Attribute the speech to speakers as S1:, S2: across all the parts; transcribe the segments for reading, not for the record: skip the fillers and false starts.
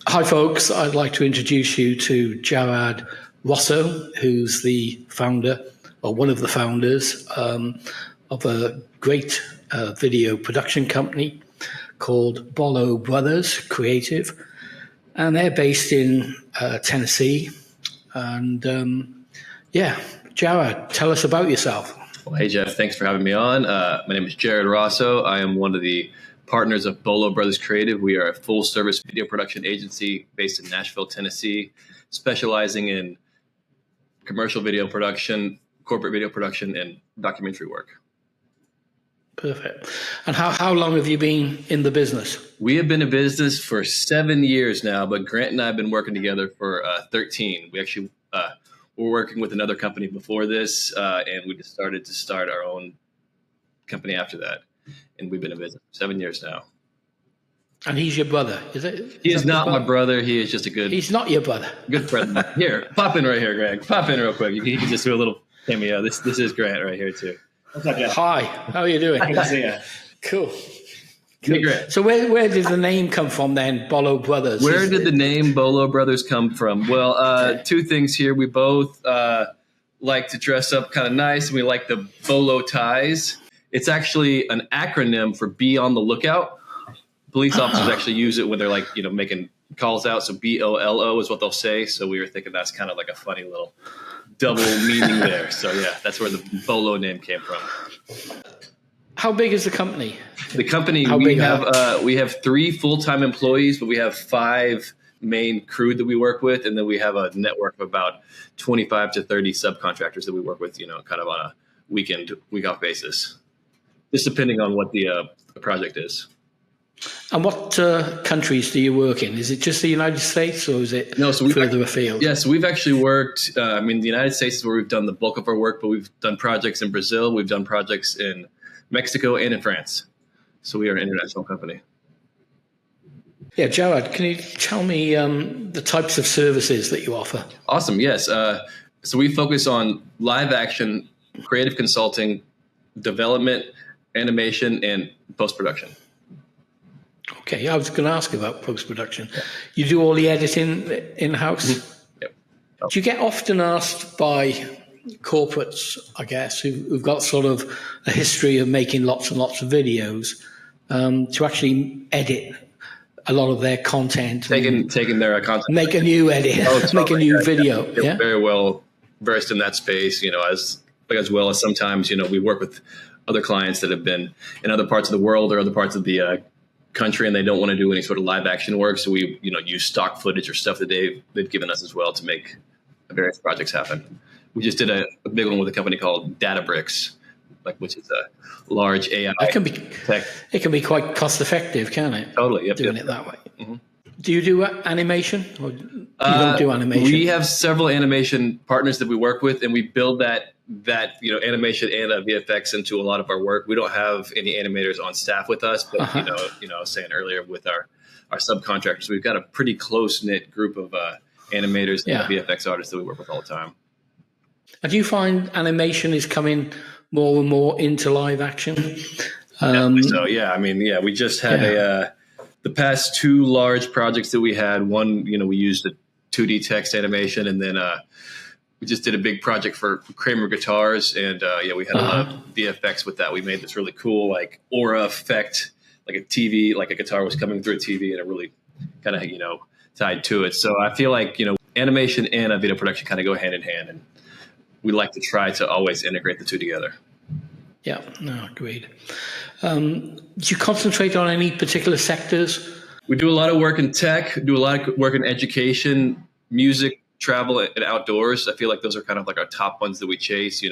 S1: Hi, folks. I'd like to introduce you to Jared Rosso, who's the founder, or one of the founders, of a great video production company called Bolo Brothers Creative. And they're based in Tennessee. And Jared, tell us about yourself.
S2: Well, hey, Jeff, thanks for having me on. My name is Jared Rosso. I am one of the partners of Bolo Brothers Creative. We are a full-service video production agency based in Nashville, Tennessee, specializing in commercial video production, corporate video production, and documentary work.
S1: Perfect. And how long have you been in the business?
S2: We have been in business for 7 years now, but Grant and I have been working together for 13. We actually were working with another company before this, and we just started our own company after that. And we've been in business for 7 years now.
S1: And he's your brother, is it?
S2: He is not my brother. He is just a good...
S1: He's not your brother.
S2: Good friend. Here, pop in right here, Greg. Pop in real quick. You can just do a little cameo. This is Grant right here, too.
S3: What's up, Jeff?
S1: Hi, how are you doing?
S3: Good to see you.
S1: Cool.
S2: Hey, Grant.
S1: So where did the name come from then, Bolo Brothers?
S2: Where did the name Bolo Brothers come from? Well, two things here. We both like to dress up kind of nice, and we like the bolo ties. It's actually an acronym for Be on the Lookout. Police officers actually use it when they're making calls out. So BOLO is what they'll say. So we were thinking that's kind of like a funny little double meaning there. So yeah, that's where the Bolo name came from.
S1: How big is the company?
S2: The company, we have 3 full-time employees, but we have 5 main crew that we work with. And then we have a network of about 25 to 30 subcontractors that we work with, kind of on a week off basis, just depending on what the project is.
S1: And what countries do you work in? Is it just the United States, or is it further afield?
S2: Yeah, so we've actually worked, the United States is where we've done the bulk of our work, but we've done projects in Brazil. We've done projects in Mexico and in France. So we are an international company.
S1: Yeah, Jared, can you tell me the types of services that you offer?
S2: Awesome, yes. So we focus on live action, creative consulting, development, animation, and post-production.
S1: Okay, I was going to ask about post-production. You do all the editing in-house?
S2: Mm-hmm. Yep. Oh.
S1: Do you get often asked by corporates, I guess, who've got sort of a history of making lots and lots of videos, to actually edit a lot of their content?
S2: Taking their content.
S1: Make a new edit, make a new video.
S2: They're very well versed in that space, as well as sometimes, we work with other clients that have been in other parts of the world or other parts of the country, and they don't want to do any sort of live action work. So we, use stock footage or stuff that they've given us as well to make various projects happen. We just did a big one with a company called Databricks, which is a large AI tech.
S1: It can be quite cost effective, can't it?
S2: Totally. Yep.
S1: Doing it that way.
S2: Mm-hmm.
S1: Do you do animation, or you don't do animation?
S2: We have several animation partners that we work with, and we build that animation and VFX into a lot of our work. We don't have any animators on staff with us, but I was saying earlier with our subcontractors, we've got a pretty close knit group of animators and VFX artists that we work with all the time.
S1: And do you find animation is coming more and more into live action?
S2: Definitely so. Yeah. We just had the past 2 large projects that we had. One, we used a 2D text animation, and then we just did a big project for Kramer guitars, and we had a lot of VFX with that. We made this really cool aura effect, like a TV, like a guitar was coming through a TV, and it really kind of tied to it. So I feel like animation and a video production kind of go hand in hand, and we like to try to always integrate the 2 together.
S1: Yeah, no, agreed. Do you concentrate on any particular sectors?
S2: We do a lot of work in tech, do a lot of work in education, music, travel, and outdoors. I feel like those are kind of like our top ones that we chase.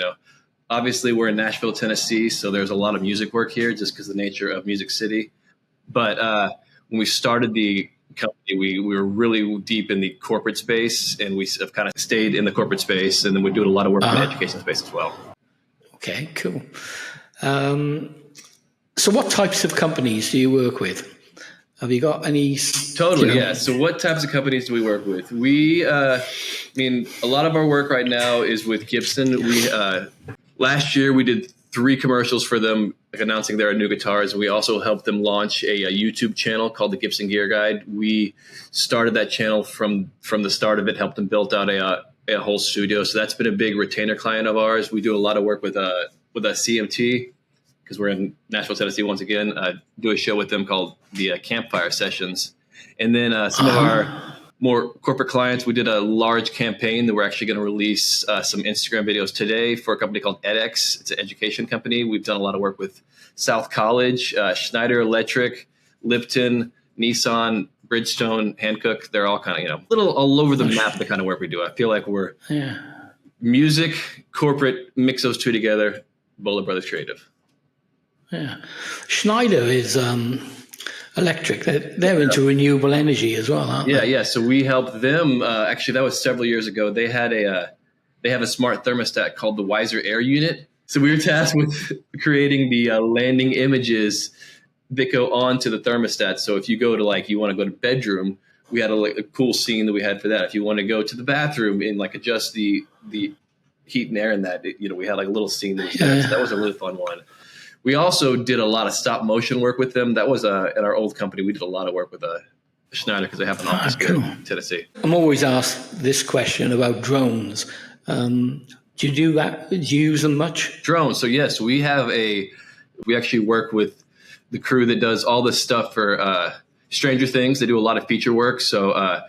S2: Obviously we're in Nashville, Tennessee, so there's a lot of music work here just because of the nature of Music City. But when we started the company, we were really deep in the corporate space, and we have kind of stayed in the corporate space, and then we do a lot of work in the education space as well.
S1: Okay, cool. So what types of companies do you work with? Have you got any?
S2: Totally, yeah. So what types of companies do we work with? We, a lot of our work right now is with Gibson. We last year we did 3 commercials for them announcing their new guitars. We also helped them launch a YouTube channel called the Gibson Gear Guide. We started that channel from the start of it, helped them build out a whole studio. So that's been a big retainer client of ours. We do a lot of work with a CMT because we're in Nashville, Tennessee once again. Do a show with them called the Campfire Sessions. And then some of our more corporate clients, we did a large campaign that we're actually going to release some Instagram videos today for a company called edX. It's an education company. We've done a lot of work with South College, Schneider Electric, Lipton, Nissan, Bridgestone, Hankook. They're all kind of, little all over the map, the kind of work we do. I feel like we're music, corporate, mix those two together, Bolo Brothers Creative.
S1: Yeah. Schneider is electric. They're into renewable energy as well, aren't they?
S2: Yeah. So we helped them. Actually, that was several years ago. They have a smart thermostat called the Wiser Air Unit. So we were tasked with creating the landing images that go onto the thermostat. So if you go to you want to go to bedroom, we had a cool scene that we had for that. If you want to go to the bathroom and adjust the heat and air in that, we had a little scene that was there. So that was a really fun one. We also did a lot of stop motion work with them. That was at our old company. We did a lot of work with Schneider because they have an office here in Tennessee.
S1: I'm always asked this question about drones. Do you do that? Do you use them much?
S2: Drones. So yes, we actually work with the crew that does all this stuff for Stranger Things. They do a lot of feature work. So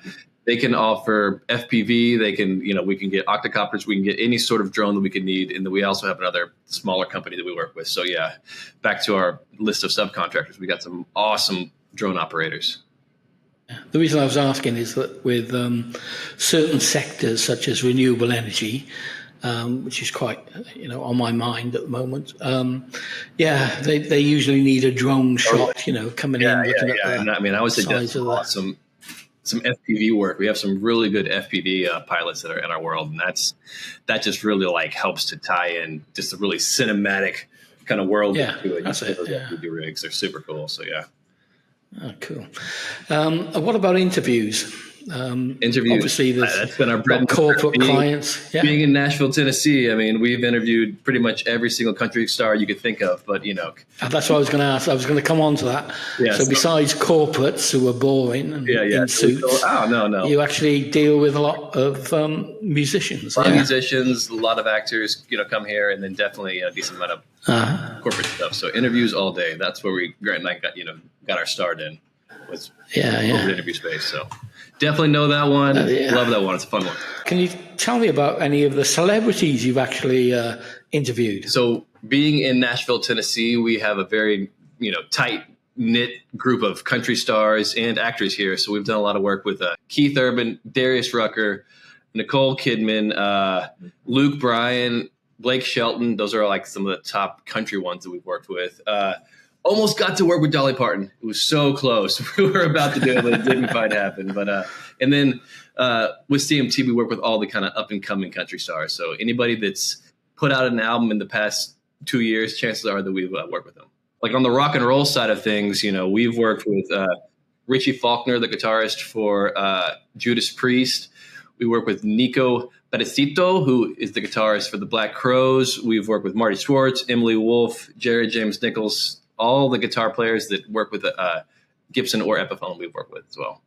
S2: they can offer FPV. They can, we can get octocopters. We can get any sort of drone that we could need. And then we also have another smaller company that we work with. So yeah, back to our list of subcontractors. We got some awesome drone operators.
S1: The reason I was asking is that with certain sectors such as renewable energy, which is quite, on my mind at the moment. They usually need a drone shot, coming in, looking at the
S2: I would suggest some FPV work. We have some really good FPV pilots that are in our world, and that just really helps to tie in just a really cinematic kind of world to it.
S1: That's it.
S2: FPV rigs, they're super cool. So yeah.
S1: Oh, cool. What about interviews? Obviously,
S2: that's been our bread and
S1: corporate clients. Yeah.
S2: Being in Nashville, Tennessee, we've interviewed pretty much every single country star you could think of. But
S1: that's what I was going to ask. I was going to come on to that. Yeah, so besides corporates who are boring and in suits, you actually deal with a lot of musicians.
S2: A lot of musicians, a lot of actors, come here, and then definitely a decent amount of corporate stuff. So interviews all day. That's where Grant and I got our start in. Was interview space. So definitely know that one. Love that one. It's a fun one.
S1: Can you tell me about any of the celebrities you've actually interviewed?
S2: So being in Nashville, Tennessee, we have a very tight knit group of country stars and actors here. So we've done a lot of work with Keith Urban, Darius Rucker, Nicole Kidman, Luke Bryan, Blake Shelton. Those are some of the top country ones that we've worked with. Almost got to work with Dolly Parton. It was so close. We were about to do it, but it didn't quite happen. But and then with CMT, we work with all the kind of up and coming country stars. So anybody that's put out an album in the past 2 years, chances are that we've worked with them. On the rock and roll side of things, we've worked with Richie Faulkner, the guitarist for Judas Priest. We work with Nico Pedicito, who is the guitarist for the Black Crowes. We've worked with Marty Schwartz, Emily Wolfe, Jared James Nichols. All the guitar players that work with Gibson or Epiphone we've worked with as well.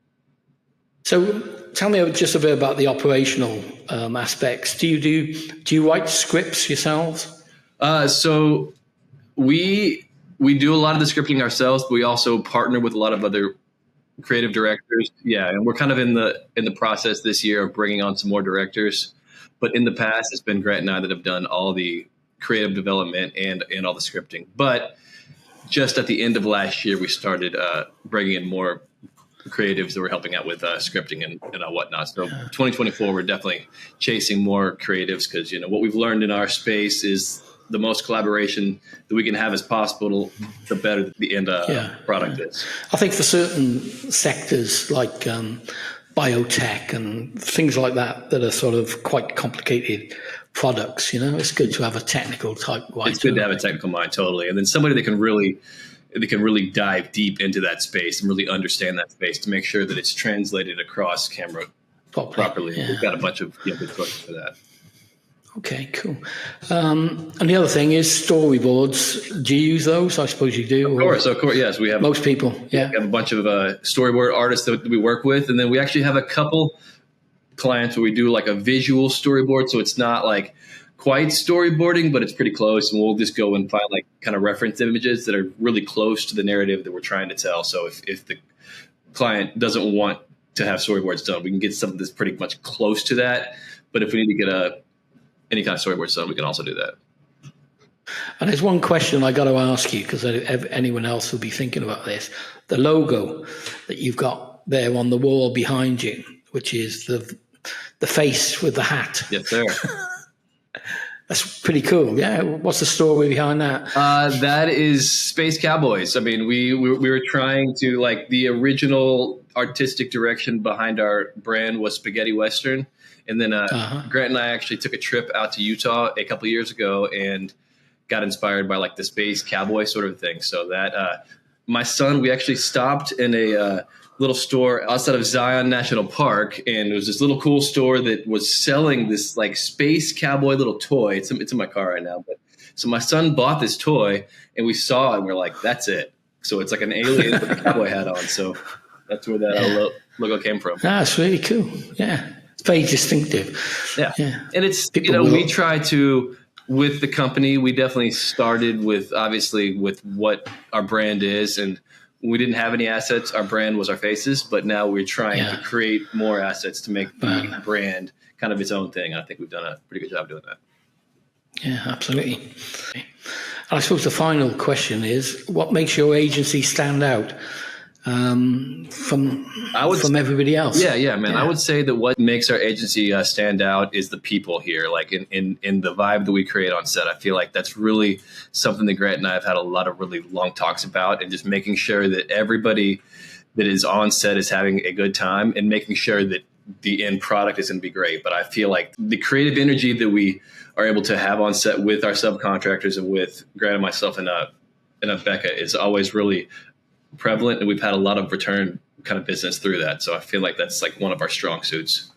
S1: So tell me just a bit about the operational aspects. Do you write scripts yourselves?
S2: So we do a lot of the scripting ourselves, but we also partner with a lot of other creative directors. Yeah, and we're kind of in the process this year of bringing on some more directors. But in the past, it's been Grant and I that have done all the creative development and all the scripting. But just at the end of last year, we started bringing in more creatives that were helping out with scripting and whatnot. So 2024, we're definitely chasing more creatives because, what we've learned in our space is the most collaboration that we can have as possible, the better the end product is.
S1: I think for certain sectors like biotech and things like that are sort of quite complicated products, it's good to have a technical type mind.
S2: It's good to have a technical mind, totally. And then somebody that can really dive deep into that space and really understand that space to make sure that it's translated across camera properly. Yeah. We've got a bunch of good choices for that.
S1: Okay, cool. And the other thing is storyboards. Do you use those? I suppose you do.
S2: Of course, yes. We have
S1: most people. Yeah,
S2: we have a bunch of storyboard artists that we work with, and then we actually have a couple clients where we do like a visual storyboard, so it's not like quite storyboarding, but it's pretty close. And we'll just go and find like kind of reference images that are really close to the narrative that we're trying to tell. So if the client doesn't want to have storyboards done, we can get something that's pretty much close to that. But if we need to get any kind of storyboards done, we can also do that.
S1: And there's one question I got to ask you, because anyone else will be thinking about this. The logo that you've got there on the wall behind you, which is the face with the hat.
S2: Yes, sir.
S1: That's pretty cool. Yeah. What's the story behind that?
S2: That is Space Cowboys. I mean, we were trying to, like, the original artistic direction behind our brand was spaghetti Western. And then Grant and I actually took a trip out to Utah a couple of years ago and got inspired by like the Space Cowboy sort of thing. So that my son, we actually stopped in a little store outside of Zion National Park, and it was this little cool store that was selling this like Space Cowboy little toy. It's in my car right now. But so my son bought this toy, and we saw it, and we're like, that's it. So it's like an alien with a cowboy hat on. So that's where that logo came from.
S1: That's really cool. Yeah. It's very distinctive.
S2: Yeah. And it's, we try to, with the company, we definitely started with, obviously, with what our brand is. And we didn't have any assets. Our brand was our faces. But now we're trying to create more assets to make the brand kind of its own thing. I think we've done a pretty good job doing that. Yeah, absolutely.
S1: And I suppose the final question is, what makes your agency stand out from everybody else?
S2: Yeah, man. I would say that what makes our agency stand out is the people here, like in the vibe that we create on set. I feel like that's really something that Grant and I have had a lot of really long talks about, and just making sure that everybody that is on set is having a good time and making sure that the end product is going to be great. But I feel like the creative energy that we are able to have on set with our subcontractors and with Grant and myself and Becca is always really prevalent, and we've had a lot of return kind of business through that. So I feel like that's like one of our strong suits.